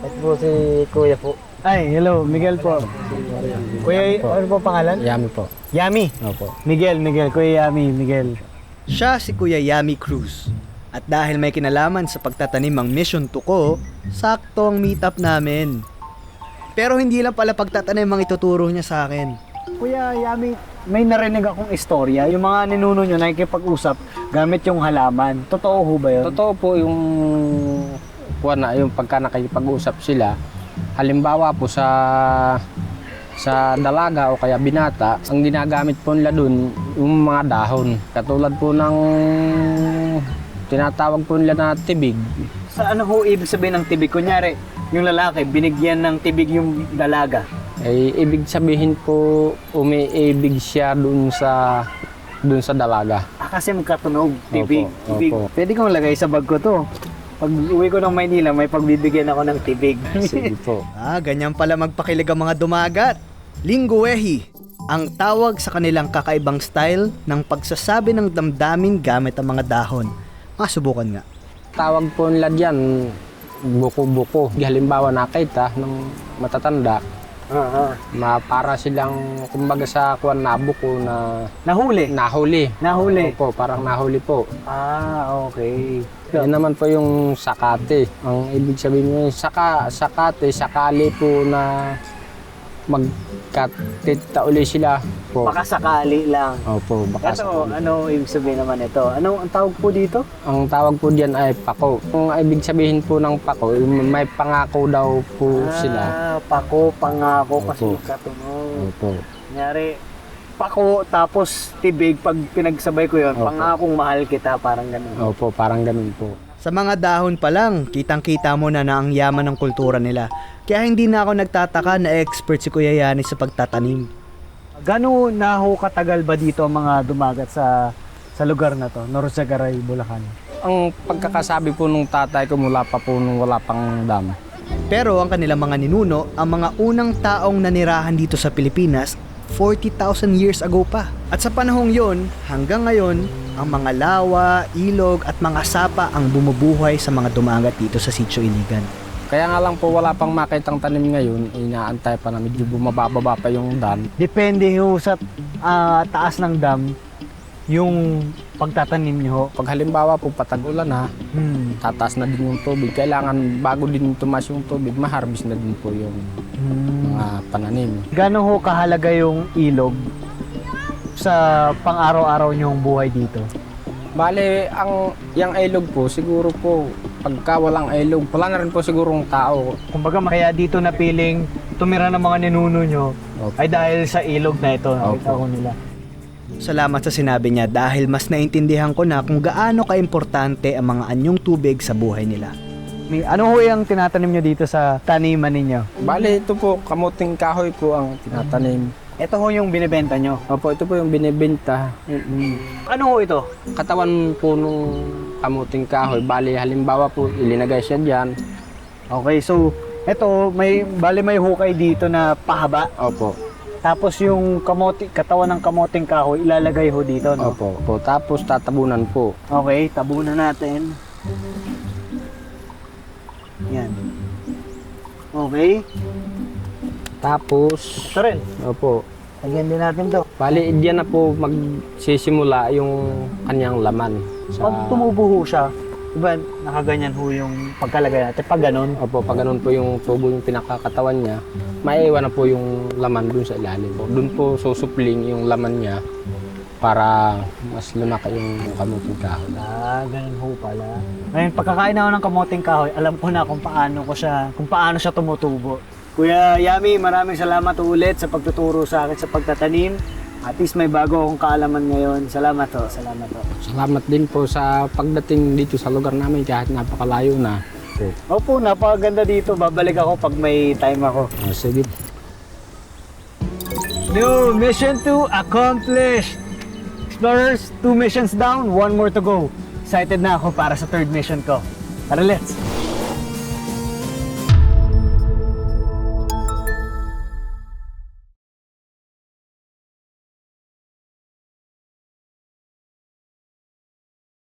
Ito po si Kuya po. Ay, hello, Miguel po. Kuya, ano po pangalan? Yami po. Yami. Opo. Miguel, Kuya Yami, Miguel. Siya si Kuya Yami Cruz. At dahil may kinalaman sa pagtatanim ang Mission Tuko, sakto ang meetup namin. Pero hindi lang pala pagtatanim ang ituturo niya sa akin. Kuya Yami, may narinig akong istorya. Yung mga ninuno nyo nakikipag-usap gamit yung halaman. Totoo ho ba yun? Totoo po yung yung pagka nakikipag-usap sila. Halimbawa po sa dalaga o kaya binata, ang ginagamit po nila dun yung mga dahon. Katulad po ng tinatawag po nila na tibig. Sa ano ho ibig sabihin ng tibig? Kunyari, yung lalaki, binigyan ng tibig yung dalaga. Ay ibig sabihin po umiibig siya dun sa dalaga. Kasi magkatunog, tibig. Opo, Tibig. opo. Pwede kong lagay sa bag ko to. Pag uwi ko ng Maynila, may pagbibigyan ako ng tibig. Sige po. Ganyan pala magpakilig ang mga dumagat. Lingguehi, ang tawag sa kanilang kakaibang style ng pagsasabi ng damdamin gamit ang mga dahon. Subukan nga. Tawag po nila dyan, buko-buko. Halimbawa nakita ng matatanda, para silang kumbaga sa kuwan na buko na Nahuli. nahuli. Opo, parang nahuli po. Okay. Yan naman po yung sakate. Ang ibig sabihin nyo, sakate, sakali po na magkatita uli sila po. Baka sakali lang. Opo, baka Ito, sakali. ano ibig sabihin naman ito? Ano ang tawag po dito? Ang tawag po diyan ay pako. Kung ibig sabihin po ng pako, may pangako daw po sila. Pako, pangako, kasi Opo. katunog. Opo. Kunyari, pako tapos tibig, pag pinagsabay ko yun, Opo. pangakong mahal kita, parang ganun. Opo, parang ganun po. Sa mga dahon pa lang, kitang-kita mo na ang yaman ng kultura nila. Kaya hindi na ako nagtataka na expert si Kuya Yani sa pagtatanim. Gano'n na ho katagal ba dito ang mga dumagat sa lugar na to, Norzagaray, Bulacan? Ang pagkakasabi po nung tatay ko mula pa po nung wala pang dam. Pero ang kanilang mga ninuno, ang mga unang taong nanirahan dito sa Pilipinas, 40,000 years ago pa. At sa panahong yon, hanggang ngayon, ang mga lawa, ilog at mga sapa ang bumubuhay sa mga dumagat dito sa Sitio Iligan. Kaya nga lang po wala pang makitang tanim ngayon, inaantay pa na medyo bumababa pa yung dam. Depende ho sa taas ng dam, yung pagtatanim nyo ho. Pag halimbawa po patag-ulan na, tataas na din yung tubig. Kailangan bago din tumas yung tubig, ma-harvest na din po yung mga pananim. Gano'n ho kahalaga yung ilog sa pang-araw-araw nyong buhay dito? Bale, yung ilog po, siguro po, pagka walang ilog, wala na rin po sigurong tao. Kumbaga kaya dito napiling tumira ng mga ninuno nyo Opo. ay dahil sa ilog na ito. Nakita Opo. ko nila. Salamat sa sinabi niya dahil mas naintindihan ko na kung gaano kaimportante ang mga anyong tubig sa buhay nila. Ano ho yung tinatanim nyo dito sa taniman ninyo? Bale, ito po, kamuting kahoy po ang tinatanim. Ito ho yung binibenta nyo. Opo, ito po yung binibenta. Ano ho ito? Katawan po nung kamuting kahoy, bale, halimbawa po, ilinagay siya dyan. Okay, so ito may hukay dito na pahaba. Opo, Tapos yung katawan ng kamoting kahoy ilalagay ho dito, no? opo. Tapos tatabunan po. Okay, tabunan natin. Yan. Okay. Tapos, Ito rin. opo, Lagyan din natin to. bale, diyan na po magsisimula yung kanyang laman. Pag tumubo ho siya, diba nakaganyan ho yung pagkalagay natin. Pag ganun. Opo, pag ganun po yung tubo yung pinakakatawan niya, maiiwan na po yung laman dun sa ilalim. Dun po susupling yung laman niya para mas lumaki yung kamuting kahoy. Ganun ho pala. Ngayon, pagkakain ako ng kamoting kahoy, alam ko na kung paano siya tumutubo. Kuya Yami, maraming salamat ulit sa pagtuturo sa akin sa pagtatanim. At least may bago akong kaalaman ngayon. Salamat ho, salamat ho. Salamat din po sa pagdating dito sa lugar namin kahit napakalayo na. Opo, napakaganda dito. Babalik ako pag may time ako. Sige. New mission 2 accomplished! Explorers, 2 missions down, 1 more to go. Excited na ako para sa 3rd mission ko. Tara, let's!